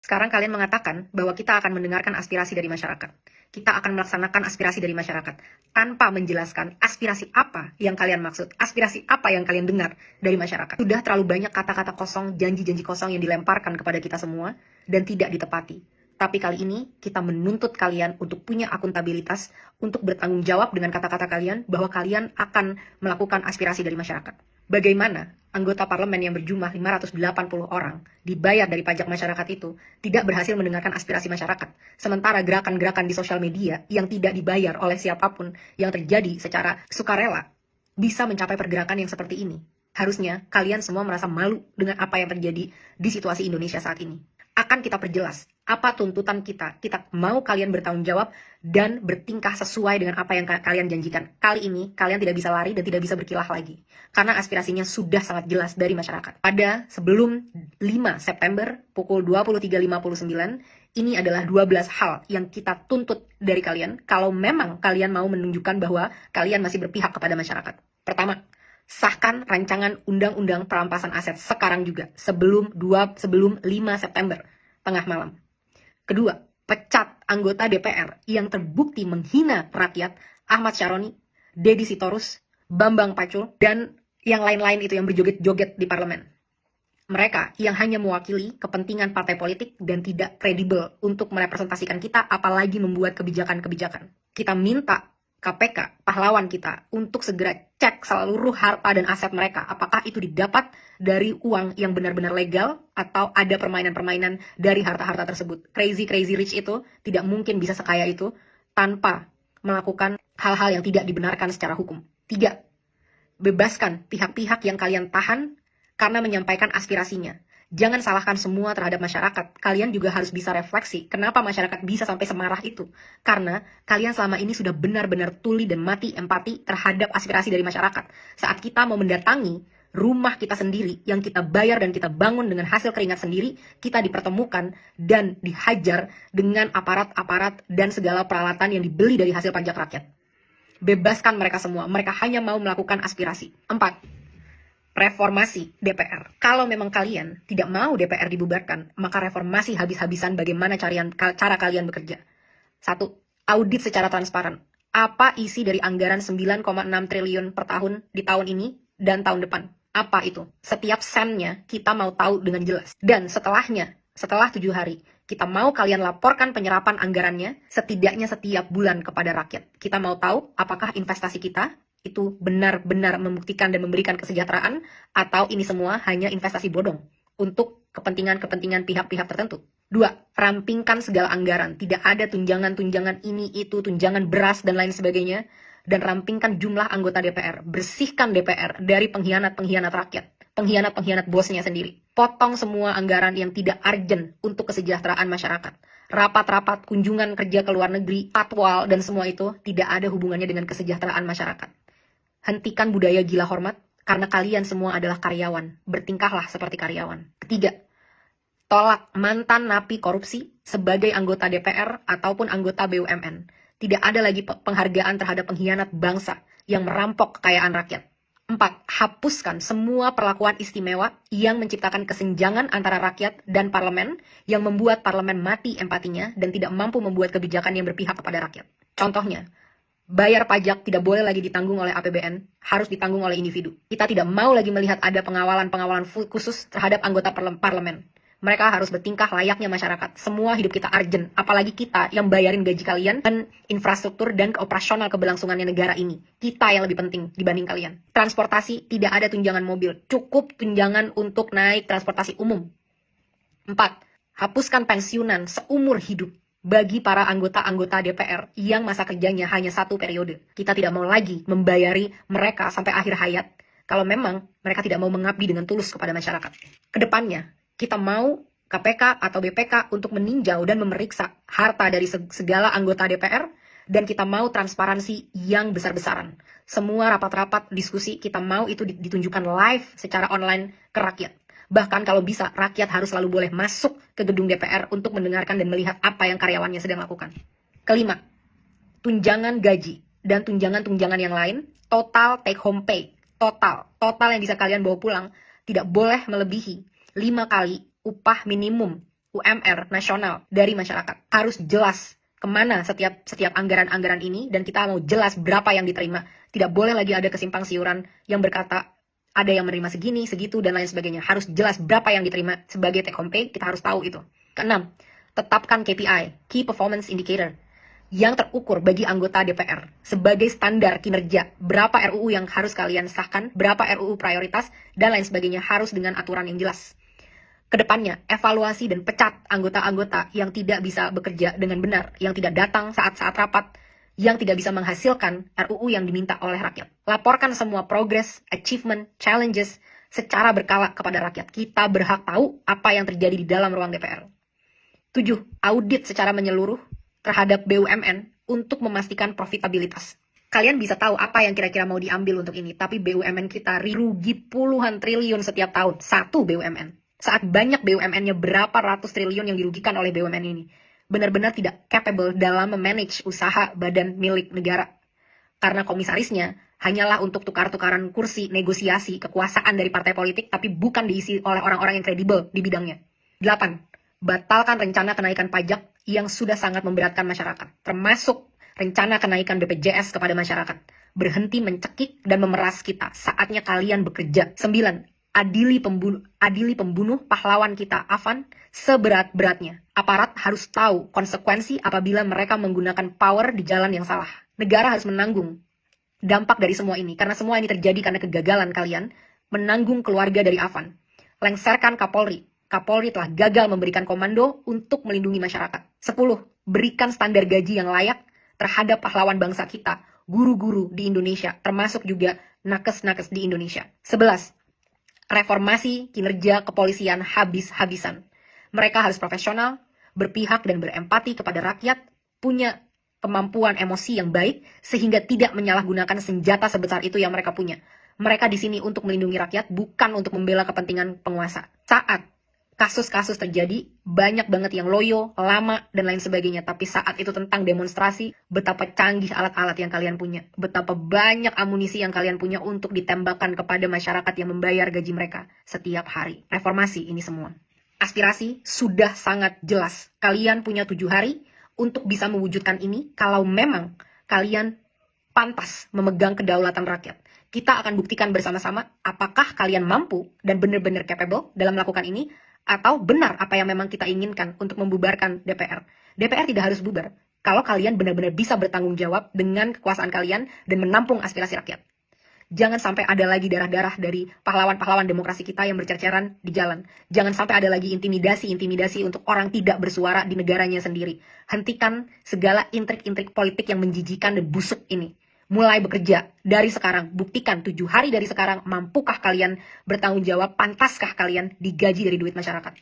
Sekarang kalian mengatakan bahwa kita akan mendengarkan aspirasi dari masyarakat. Kita akan melaksanakan aspirasi dari masyarakat tanpa menjelaskan aspirasi apa yang kalian maksud, aspirasi apa yang kalian dengar dari masyarakat. Sudah terlalu banyak kata-kata kosong, janji-janji kosong yang dilemparkan kepada kita semua dan tidak ditepati. Tapi kali ini kita menuntut kalian untuk punya akuntabilitas, untuk bertanggung jawab dengan kata-kata kalian bahwa kalian akan melakukan aspirasi dari masyarakat. Bagaimana anggota parlemen yang berjumlah 580 orang dibayar dari pajak masyarakat itu tidak berhasil mendengarkan aspirasi masyarakat, sementara gerakan-gerakan di sosial media yang tidak dibayar oleh siapapun yang terjadi secara sukarela bisa mencapai pergerakan yang seperti ini. Harusnya kalian semua merasa malu dengan apa yang terjadi di situasi Indonesia saat ini. Akan kita perjelas apa tuntutan kita. Kita mau kalian bertanggung jawab dan bertingkah sesuai dengan apa yang kalian janjikan. Kali ini kalian tidak bisa lari dan tidak bisa berkilah lagi. Karena aspirasinya sudah sangat jelas dari masyarakat. Pada sebelum 5 September pukul 23.59, ini adalah 12 hal yang kita tuntut dari kalian kalau memang kalian mau menunjukkan bahwa kalian masih berpihak kepada masyarakat. Pertama, sahkan rancangan undang-undang perampasan aset sekarang juga, sebelum 5 September, tengah malam. Kedua, pecat anggota DPR yang terbukti menghina rakyat, Ahmad Syaroni, Deddy Sitorus, Bambang Pacul, dan yang lain-lain itu yang berjoget-joget di parlemen. Mereka yang hanya mewakili kepentingan partai politik dan tidak kredibel untuk merepresentasikan kita, apalagi membuat kebijakan-kebijakan. Kita minta KPK, pahlawan kita, untuk segera cek seluruh harta dan aset mereka. Apakah itu didapat dari uang yang benar-benar legal atau ada permainan-permainan dari harta-harta tersebut. Crazy rich itu tidak mungkin bisa sekaya itu tanpa melakukan hal-hal yang tidak dibenarkan secara hukum. 3. Bebaskan pihak-pihak yang kalian tahan karena menyampaikan aspirasinya. Jangan salahkan semua terhadap masyarakat. Kalian juga harus bisa refleksi kenapa masyarakat bisa sampai semarah itu. Karena kalian selama ini sudah benar-benar tuli dan mati empati terhadap aspirasi dari masyarakat. Saat kita mau mendatangi rumah kita sendiri yang kita bayar dan kita bangun dengan hasil keringat sendiri, kita dipertemukan dan dihajar dengan aparat-aparat dan segala peralatan yang dibeli dari hasil pajak rakyat. Bebaskan mereka semua. Mereka hanya mau melakukan aspirasi. 4. Reformasi DPR. Kalau memang kalian tidak mau DPR dibubarkan, maka reformasi habis-habisan bagaimana cara kalian bekerja. 1. Audit secara transparan. Apa isi dari anggaran 9,6 triliun per tahun di tahun ini dan tahun depan? Apa itu? Setiap sennya kita mau tahu dengan jelas. Dan setelahnya, setelah 7 hari, kita mau kalian laporkan penyerapan anggarannya setidaknya setiap bulan kepada rakyat. Kita mau tahu apakah investasi kita itu benar-benar membuktikan dan memberikan kesejahteraan, atau ini semua hanya investasi bodong untuk kepentingan-kepentingan pihak-pihak tertentu. 2. Rampingkan segala anggaran. Tidak ada tunjangan-tunjangan ini, itu, tunjangan beras, dan lain sebagainya. Dan rampingkan jumlah anggota DPR. Bersihkan DPR dari pengkhianat-pengkhianat rakyat. Pengkhianat-pengkhianat bosnya sendiri. Potong semua anggaran yang tidak urgent untuk kesejahteraan masyarakat. Rapat-rapat, kunjungan kerja ke luar negeri, patwal, dan semua itu tidak ada hubungannya dengan kesejahteraan masyarakat. Hentikan budaya gila hormat, karena kalian semua adalah karyawan. Bertingkahlah seperti karyawan. Ketiga, tolak mantan napi korupsi sebagai anggota DPR ataupun anggota BUMN. Tidak ada lagi penghargaan terhadap pengkhianat bangsa yang merampok kekayaan rakyat. 4. Hapuskan semua perlakuan istimewa yang menciptakan kesenjangan antara rakyat dan parlemen, yang membuat parlemen mati empatinya dan tidak mampu membuat kebijakan yang berpihak kepada rakyat. Contohnya, bayar pajak tidak boleh lagi ditanggung oleh APBN, harus ditanggung oleh individu. Kita tidak mau lagi melihat ada pengawalan khusus terhadap anggota parlemen. Mereka harus bertingkah layaknya masyarakat. Semua hidup kita urgent, apalagi kita yang bayarin gaji kalian dan infrastruktur dan operasional keberlangsungannya negara ini. Kita yang lebih penting dibanding kalian. Transportasi, tidak ada tunjangan mobil, cukup tunjangan untuk naik transportasi umum. 4. Hapuskan pensiunan seumur hidup bagi para anggota-anggota DPR yang masa kerjanya hanya 1 periode. Kita tidak mau lagi membayari mereka sampai akhir hayat kalau memang mereka tidak mau mengabdi dengan tulus kepada masyarakat. Kedepannya, kita mau KPK atau BPK untuk meninjau dan memeriksa harta dari segala anggota DPR, dan kita mau transparansi yang besar-besaran. Semua rapat-rapat diskusi kita mau itu ditunjukkan live secara online ke rakyat. Bahkan kalau bisa, rakyat harus selalu boleh masuk ke gedung DPR untuk mendengarkan dan melihat apa yang karyawannya sedang lakukan. Kelima, tunjangan gaji dan tunjangan-tunjangan yang lain, total take home pay, total yang bisa kalian bawa pulang, tidak boleh melebihi 5 kali upah minimum UMR nasional dari masyarakat. Harus jelas kemana setiap anggaran-anggaran ini, dan kita mau jelas berapa yang diterima. Tidak boleh lagi ada kesimpang siuran yang berkata ada yang menerima segini, segitu, dan lain sebagainya. Harus jelas berapa yang diterima sebagai take home pay, kita harus tahu itu. Keenam, tetapkan KPI, Key Performance Indicator, yang terukur bagi anggota DPR sebagai standar kinerja. Berapa RUU yang harus kalian sahkan, berapa RUU prioritas, dan lain sebagainya, harus dengan aturan yang jelas. Kedepannya, evaluasi dan pecat anggota-anggota yang tidak bisa bekerja dengan benar, yang tidak datang saat-saat rapat, yang tidak bisa menghasilkan RUU yang diminta oleh rakyat. Laporkan semua progress, achievement, challenges secara berkala kepada rakyat. Kita berhak tahu apa yang terjadi di dalam ruang DPR. 7. Audit secara menyeluruh terhadap BUMN untuk memastikan profitabilitas. Kalian bisa tahu apa yang kira-kira mau diambil untuk ini, tapi BUMN kita rugi puluhan triliun setiap tahun. Satu BUMN. Saat banyak BUMN-nya berapa ratus triliun yang dirugikan oleh BUMN ini. Benar-benar tidak capable dalam memanage usaha badan milik negara. Karena komisarisnya hanyalah untuk tukar-tukaran kursi, negosiasi, kekuasaan dari partai politik, tapi bukan diisi oleh orang-orang yang kredibel di bidangnya. 8. Batalkan rencana kenaikan pajak yang sudah sangat memberatkan masyarakat, termasuk rencana kenaikan BPJS kepada masyarakat. Berhenti mencekik dan memeras kita. Saatnya kalian bekerja. 9. Adili pembunuh pahlawan kita, Afan, seberat-beratnya. Aparat harus tahu konsekuensi apabila mereka menggunakan power di jalan yang salah. Negara harus menanggung dampak dari semua ini, karena semua ini terjadi karena kegagalan kalian menanggung keluarga dari Afan. Lengserkan Kapolri. Kapolri telah gagal memberikan komando untuk melindungi masyarakat. 10. Berikan standar gaji yang layak terhadap pahlawan bangsa kita, guru-guru di Indonesia, termasuk juga nakes-nakes di Indonesia. 11. Reformasi kinerja kepolisian habis-habisan. Mereka harus profesional, berpihak dan berempati kepada rakyat, punya kemampuan emosi yang baik, sehingga tidak menyalahgunakan senjata sebesar itu yang mereka punya. Mereka di sini untuk melindungi rakyat, bukan untuk membela kepentingan penguasa. Saat kasus-kasus terjadi, banyak banget yang loyo, lama, dan lain sebagainya. Tapi saat itu tentang demonstrasi, betapa canggih alat-alat yang kalian punya. Betapa banyak amunisi yang kalian punya untuk ditembakkan kepada masyarakat yang membayar gaji mereka setiap hari. Reformasi ini semua. Aspirasi sudah sangat jelas. Kalian punya 7 hari untuk bisa mewujudkan ini, kalau memang kalian pantas memegang kedaulatan rakyat. Kita akan buktikan bersama-sama apakah kalian mampu dan benar-benar capable dalam melakukan ini, atau benar apa yang memang kita inginkan untuk membubarkan DPR. DPR tidak harus bubar kalau kalian benar-benar bisa bertanggung jawab dengan kekuasaan kalian dan menampung aspirasi rakyat. Jangan sampai ada lagi darah-darah dari pahlawan-pahlawan demokrasi kita yang bercerceran di jalan. Jangan sampai ada lagi intimidasi-intimidasi untuk orang tidak bersuara di negaranya sendiri. Hentikan segala intrik-intrik politik yang menjijikan dan busuk ini. Mulai bekerja dari sekarang. Buktikan 7 hari dari sekarang, mampukah kalian bertanggung jawab, pantaskah kalian digaji dari duit masyarakat.